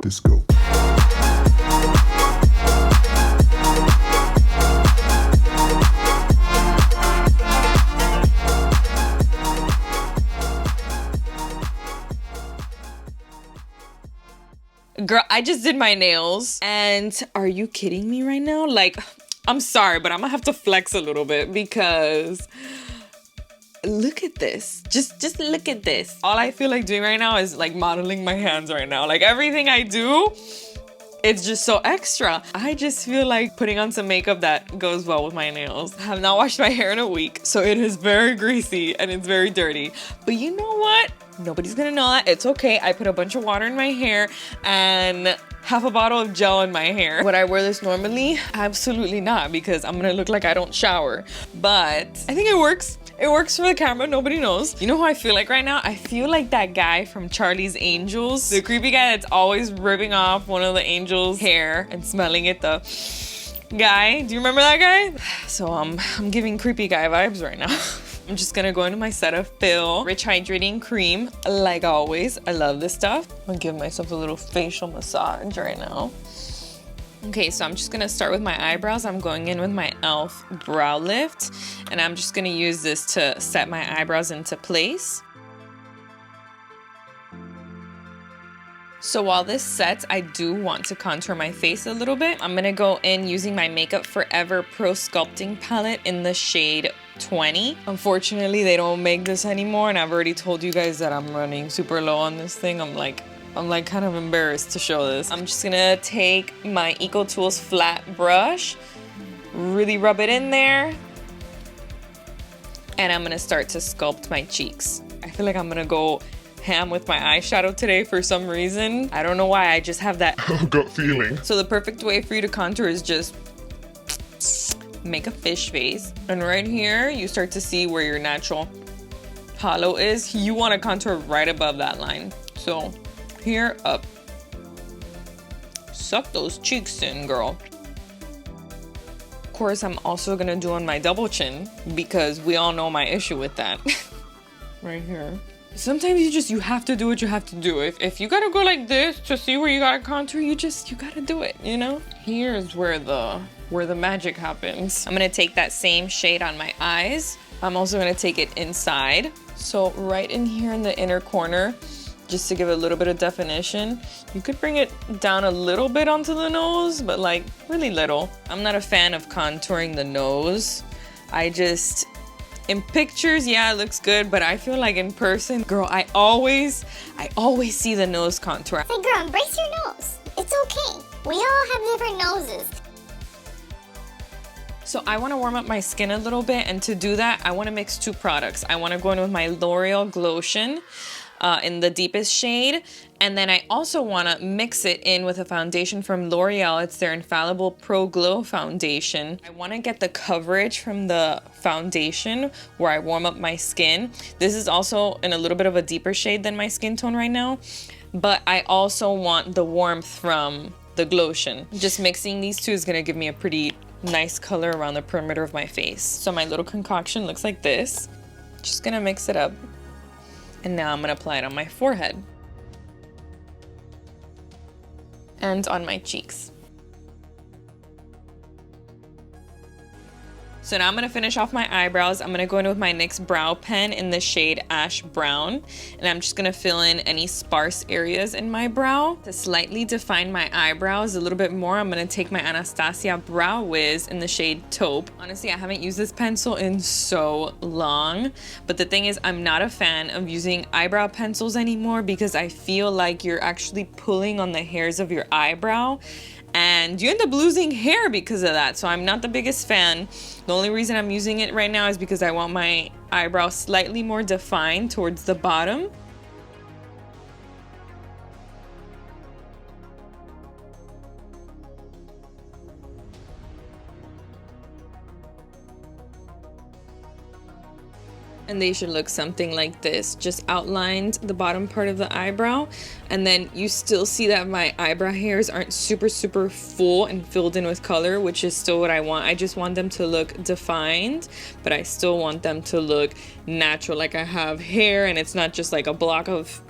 this go. Girl, I just did my nails, and are you kidding me right now? Like, I'm sorry, but I'm gonna have to flex a little bit because look at this. Just look at this. All I feel like doing right now is like modeling my hands right now. Like everything I do, it's just so extra. I just feel like putting on some makeup that goes well with my nails. I have not washed my hair in a week, so it is very greasy and it's very dirty. But you know what? Nobody's gonna know that. It's okay. I put a bunch of water in my hair and half a bottle of gel in my hair. Would I wear this normally? Absolutely not, because I'm gonna look like I don't shower. But I think it works. It works for the camera, nobody knows. You know who I feel like right now? I feel like that guy from Charlie's Angels. The creepy guy that's always ripping off one of the angels' hair and smelling it, the guy. Do you remember that guy? So I'm giving creepy guy vibes right now. I'm just gonna go into my Cetaphil Rich Hydrating Cream, like always. I love this stuff. I'm gonna give myself a little facial massage right now. Okay, so I'm just gonna start with my eyebrows. I'm going in with my e.l.f. Brow Lift, and I'm just gonna use this to set my eyebrows into place. So while this sets, I do want to contour my face a little bit. I'm gonna go in using my Makeup Forever Pro Sculpting palette in the shade 20. Unfortunately, they don't make this anymore, and I've already told you guys that I'm running super low on this thing. I'm like kind of embarrassed to show this. I'm just gonna take my EcoTools flat brush, really rub it in there, and I'm gonna start to sculpt my cheeks. I feel like I'm gonna go ham with my eyeshadow today for some reason. I don't know why, I just have that gut feeling. So the perfect way for you to contour is just make a fish face. And right here, you start to see where your natural hollow is. You wanna contour right above that line. So here, up. Suck those cheeks in, girl. Of course, I'm also gonna do on my double chin because we all know my issue with that. Right here. Sometimes you have to do what you have to do. If you gotta go like this to see where you gotta contour, you gotta do it, you know? Here's where the magic happens. I'm gonna take that same shade on my eyes. I'm also gonna take it inside. So right in here in the inner corner, just to give it a little bit of definition. You could bring it down a little bit onto the nose, but like really little. I'm not a fan of contouring the nose. In pictures, yeah, it looks good, but I feel like in person, girl, I always see the nose contour. Hey girl, embrace your nose. It's okay. We all have different noses. So I want to warm up my skin a little bit, and to do that, I want to mix two products. I want to go in with my L'Oreal Glotion in the deepest shade, and then I also want to mix it in with a foundation from L'Oreal. It's their Infallibile Pro Glow Foundation. I want to get the coverage from the foundation where I warm up my skin. This is also in a little bit of a deeper shade than my skin tone right now, but I also want the warmth from the Glotion. Just mixing these two is going to give me a pretty nice color around the perimeter of my face. So my little concoction looks like this. Just gonna mix it up. And now I'm gonna apply it on my forehead and on my cheeks. So now I'm gonna finish off my eyebrows. I'm gonna go in with my NYX Brow Pen in the shade Ash Brown. And I'm just gonna fill in any sparse areas in my brow. To slightly define my eyebrows a little bit more, I'm gonna take my Anastasia Brow Wiz in the shade Taupe. Honestly, I haven't used this pencil in so long. But the thing is, I'm not a fan of using eyebrow pencils anymore because I feel like you're actually pulling on the hairs of your eyebrow. And you end up losing hair because of that. So I'm not the biggest fan. The only reason I'm using it right now is because I want my eyebrow slightly more defined towards the bottom. And they should look something like this. Just outlined the bottom part of the eyebrow, and then you still see that my eyebrow hairs aren't super full and filled in with color, which is still what I want. I just want them to look defined, but I still want them to look natural, like I have hair and it's not just like a block of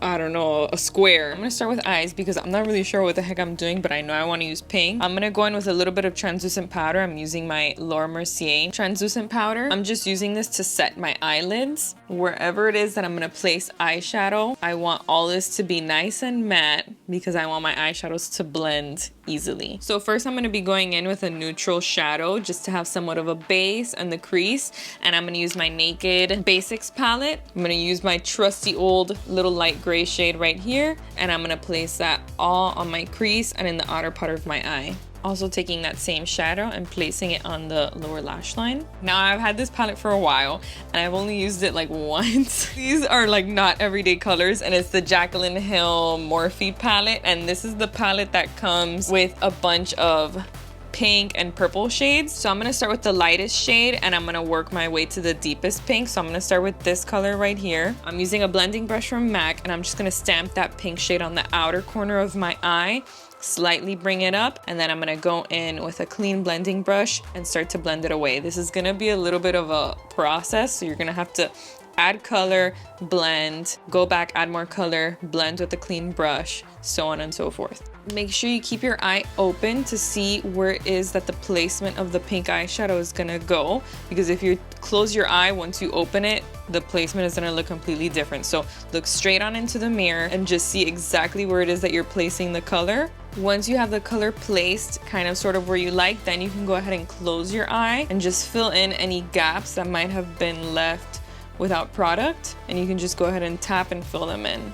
I don't know, a square. I'm gonna start with eyes because I'm not really sure what the heck I'm doing, but I know I want to use pink. I'm gonna go in with a little bit of translucent powder. I'm using my Laura Mercier translucent powder. I'm just using this to set my eyelids. Wherever it is that I'm gonna place eyeshadow, I want all this to be nice and matte because I want my eyeshadows to blend easily. So first I'm gonna be going in with a neutral shadow just to have somewhat of a base and the crease, and I'm gonna use my Naked Basics palette. I'm gonna use my trusty old little light gray shade right here, and I'm gonna place that all on my crease and in the outer part of my eye. Also taking that same shadow and placing it on the lower lash line. Now I've had this palette for a while and I've only used it like once. These are like not everyday colors, and it's the Jaclyn Hill Morphe palette, and this is the palette that comes with a bunch of pink and purple shades. So I'm gonna start with the lightest shade and I'm gonna work my way to the deepest pink. So I'm gonna start with this color right here. I'm using a blending brush from MAC and I'm just gonna stamp that pink shade on the outer corner of my eye, slightly bring it up, and then I'm gonna go in with a clean blending brush and start to blend it away. This is gonna be a little bit of a process, so you're gonna have to add color, blend, go back, add more color, blend with a clean brush, so on and so forth. Make sure you keep your eye open to see where it is that the placement of the pink eyeshadow is gonna go, because if you close your eye once you open it, the placement is gonna look completely different. So look straight on into the mirror and just see exactly where it is that you're placing the color. Once you have the color placed kind of sort of where you like, then you can go ahead and close your eye and just fill in any gaps that might have been left without product, and you can just go ahead and tap and fill them in.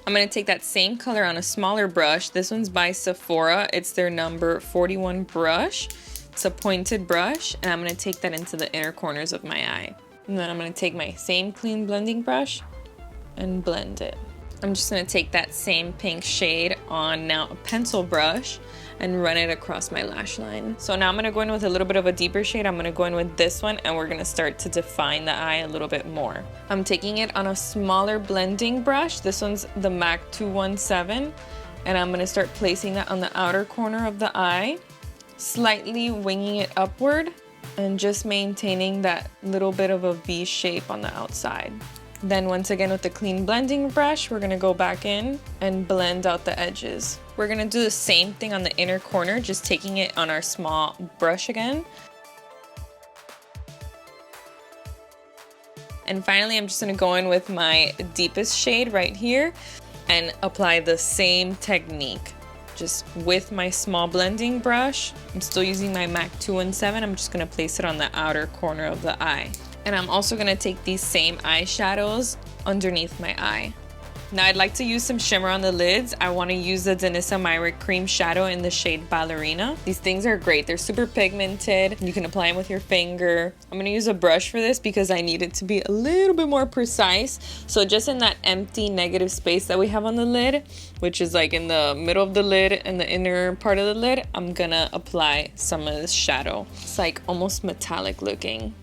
I'm gonna take that same color on a smaller brush. This one's by Sephora. It's their number 41 brush. It's a pointed brush, and I'm gonna take that into the inner corners of my eye. And then I'm gonna take my same clean blending brush and blend it. I'm just gonna take that same pink shade on now a pencil brush and run it across my lash line. So now I'm gonna go in with a little bit of a deeper shade. I'm gonna go in with this one and we're gonna start to define the eye a little bit more. I'm taking it on a smaller blending brush. This one's the MAC 217, and I'm gonna start placing that on the outer corner of the eye, slightly winging it upward and just maintaining that little bit of a V shape on the outside. Then once again with the clean blending brush, we're gonna go back in and blend out the edges. We're gonna do the same thing on the inner corner, just taking it on our small brush again. And finally, I'm just gonna go in with my deepest shade right here and apply the same technique. Just with my small blending brush, I'm still using my MAC 217, I'm just gonna place it on the outer corner of the eye. And I'm also gonna take these same eyeshadows underneath my eye. Now I'd like to use some shimmer on the lids. I wanna use the Danessa Myricks cream shadow in the shade Ballerina. These things are great, they're super pigmented. You can apply them with your finger. I'm gonna use a brush for this because I need it to be a little bit more precise. So just in that empty negative space that we have on the lid, which is like in the middle of the lid and the inner part of the lid, I'm gonna apply some of this shadow. It's like almost metallic looking.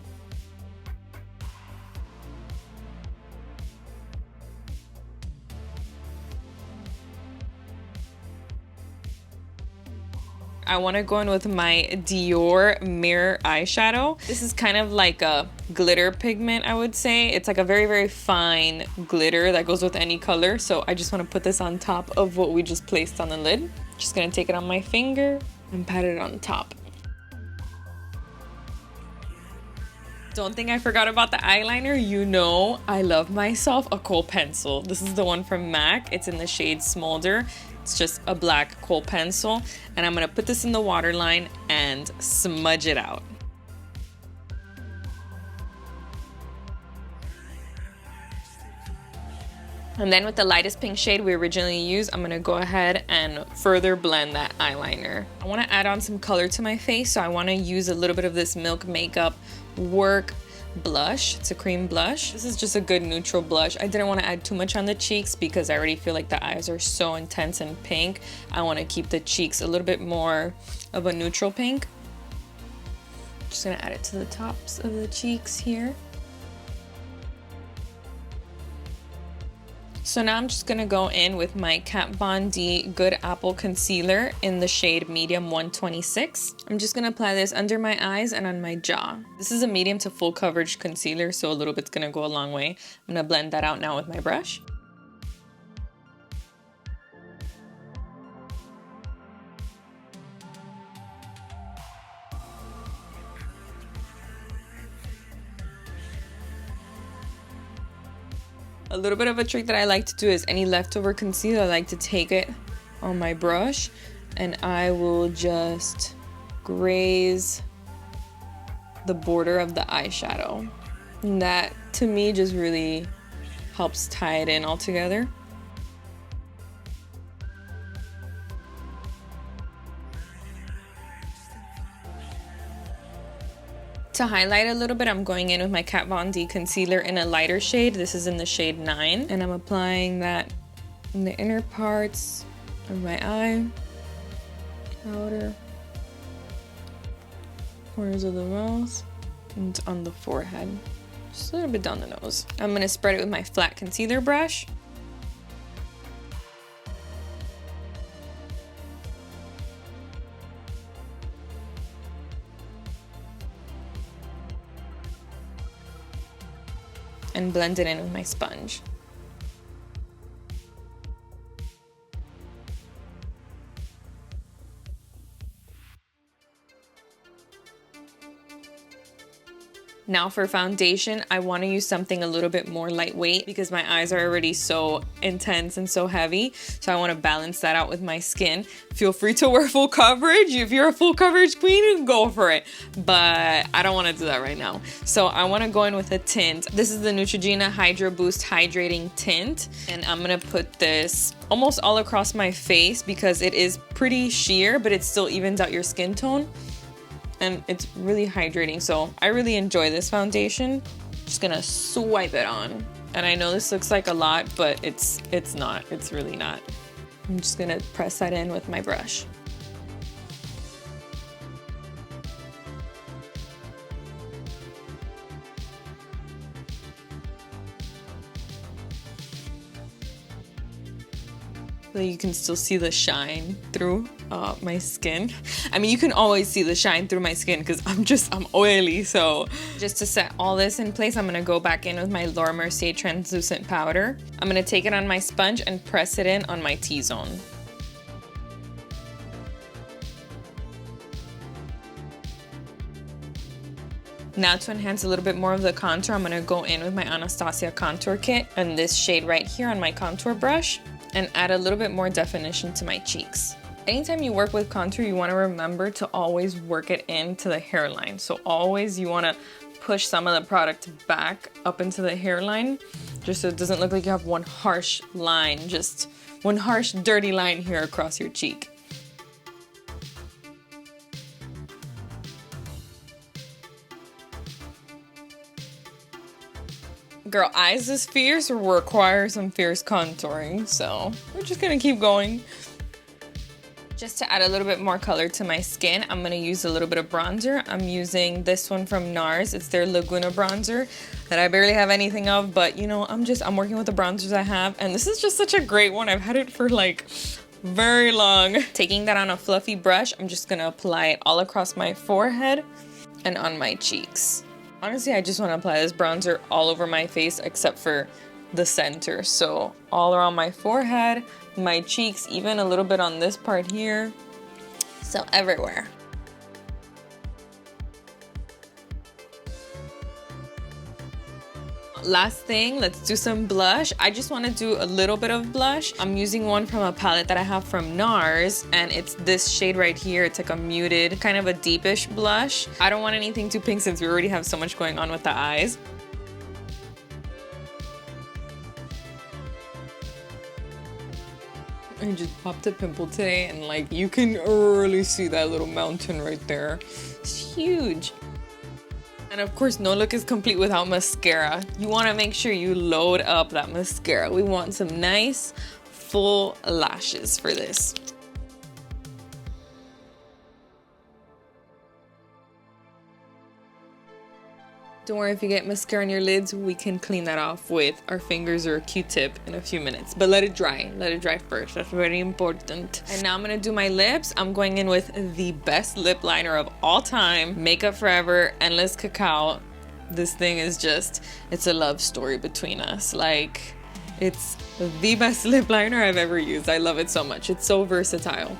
I want to go in with my Dior Mirror eyeshadow. This is kind of like a glitter pigment, I would say. It's like a very, very fine glitter that goes with any color. So I just want to put this on top of what we just placed on the lid. Just going to take it on my finger and pat it on top. Don't think I forgot about the eyeliner. You know I love myself a Khol pencil. This is the one from MAC. It's in the shade Smolder. It's just a black Khol pencil, and I'm gonna put this in the waterline and smudge it out. And then with the lightest pink shade we originally used, I'm gonna go ahead and further blend that eyeliner. I wanna add on some color to my face, so I wanna use a little bit of this Milk Makeup Werk blush. It's a cream blush. This is just a good neutral blush. I didn't want to add too much on the cheeks because I already feel like the eyes are so intense and pink. I want to keep the cheeks a little bit more of a neutral pink. Just gonna add it to the tops of the cheeks here. So now I'm just gonna go in with my Kat Von D Good Apple Concealer in the shade Medium 126. I'm just gonna apply this under my eyes and on my jaw. This is a medium to full coverage concealer, so a little bit's gonna go a long way. I'm gonna blend that out now with my brush. A little bit of a trick that I like to do is any leftover concealer, I like to take it on my brush and I will just graze the border of the eyeshadow. And that, to me, just really helps tie it in all together. To highlight a little bit, I'm going in with my Kat Von D concealer in a lighter shade. This is in the shade 9. And I'm applying that in the inner parts of my eye, outer corners of the mouth, and on the forehead. Just a little bit down the nose. I'm going to spread it with my flat concealer brush. And blend it in with my sponge. Now for foundation, I want to use something a little bit more lightweight because my eyes are already so intense and so heavy. So I want to balance that out with my skin. Feel free to wear full coverage. If you're a full coverage queen, go for it. But I don't want to do that right now. So I want to go in with a tint. This is the Neutrogena Hydro Boost Hydrating Tint. And I'm going to put this almost all across my face because it is pretty sheer, but it still evens out your skin tone. And it's really hydrating, so I really enjoy this foundation. Just gonna swipe it on. And I know this looks like a lot, but it's not. It's really not. I'm just gonna press that in with my brush. So you can still see the shine through my skin. I mean, you can always see the shine through my skin because I'm oily. So just to set all this in place, I'm gonna go back in with my Laura Mercier translucent powder. I'm gonna take it on my sponge and press it in on my T-zone. Now to enhance a little bit more of the contour, I'm gonna go in with my Anastasia contour kit and this shade right here on my contour brush and add a little bit more definition to my cheeks. Anytime you work with contour, you wanna remember to always work it into the hairline. So always you wanna push some of the product back up into the hairline, just so it doesn't look like you have one harsh line, just one harsh, dirty line here across your cheek. Girl, eyes is fierce requires some fierce contouring, so we're just gonna keep going. Just to add a little bit more color to my skin, I'm gonna use a little bit of bronzer. I'm using this one from Nars. It's their Laguna bronzer that I barely have anything of, but you know, I'm working with the bronzers I have, and this is just such a great one. I've had it for like very long. Taking that on a fluffy brush, I'm just gonna apply it all across my forehead and on my cheeks. Honestly, I just want to apply this bronzer all over my face except for the center. So all around my forehead, my cheeks, even a little bit on this part here. So everywhere. Last thing, let's do some blush. I just want to do a little bit of blush. I'm using one from a palette that I have from Nars, and it's this shade right here. It's like a muted, kind of a deepish blush. I don't want anything too pink since we already have so much going on with the eyes. I just popped a pimple today, and like you can really see that little mountain right there. It's huge. And of course, no look is complete without mascara. You want to make sure you load up that mascara. We want some nice, full lashes for this. Don't worry if you get mascara on your lids, we can clean that off with our fingers or a Q-tip in a few minutes. But let it dry first, that's very important. And now I'm gonna do my lips. I'm going in with the best lip liner of all time, Makeup Forever Endless Cacao. This thing is just, it's a love story between us. Like, it's the best lip liner I've ever used. I love it so much, it's so versatile.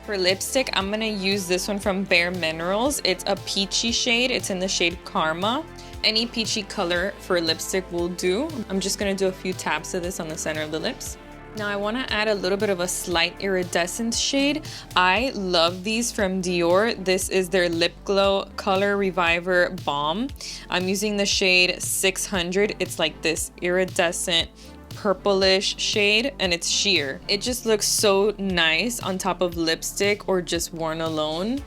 For lipstick, I'm gonna use this one from Bare Minerals. It's a peachy shade. It's in the shade Karma. Any peachy color for lipstick will do. I'm just gonna do a few taps of this on the center of the lips. Now I wanna add a little bit of a slight iridescent shade. I love these from Dior. This is their Lip Glow Color Reviver Balm. I'm using the shade 600. It's like this iridescent purplish shade and it's sheer. It just looks so nice on top of lipstick or just worn alone.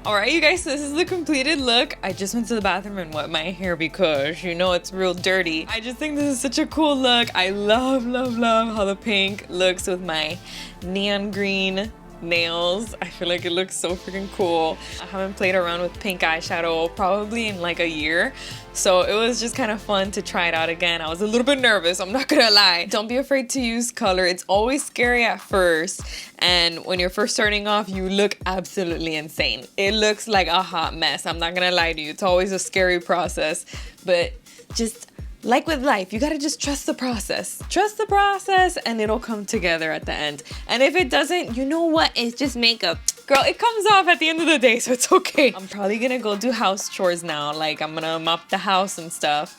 Alright you guys, so this is the completed look. I just went to the bathroom and wet my hair because you know it's real dirty. I just think this is such a cool look. I love how the pink looks with my neon green nails. I feel like it looks so freaking cool. I haven't played around with pink eyeshadow probably in like a year, so it was just kind of fun to try it out again. I was a little bit nervous, I'm not gonna lie. Don't be afraid to use color. It's always scary at first, and when you're first starting off you look absolutely insane. It looks like a hot mess, I'm not gonna lie to you. It's always a scary process, but just like with life, you gotta just trust the process. Trust the process and it'll come together at the end. And if it doesn't, you know what? It's just makeup. Girl, it comes off at the end of the day, so it's okay. I'm probably gonna go do house chores now. Like, I'm gonna mop the house and stuff.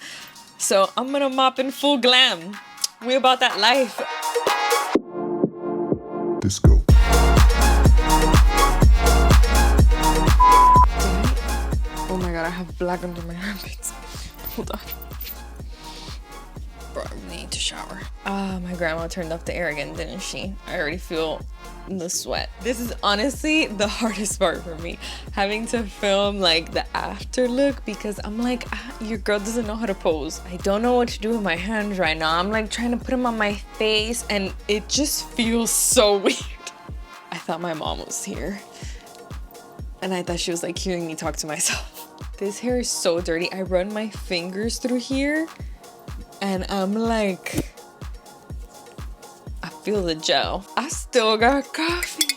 So I'm gonna mop in full glam. We about that life. Disco. Oh my god, I have black under my armpits. Hold on. Bro, I need to shower. Ah, my grandma turned off the air again, didn't she? I already feel the sweat. This is honestly the hardest part for me, having to film like the after look, because I'm like, your girl doesn't know how to pose. I don't know what to do with my hands right now. I'm like trying to put them on my face and it just feels so weird. I thought my mom was here and I thought she was like hearing me talk to myself. This hair is so dirty. I run my fingers through here and I'm like, I feel the gel. I still got coffee.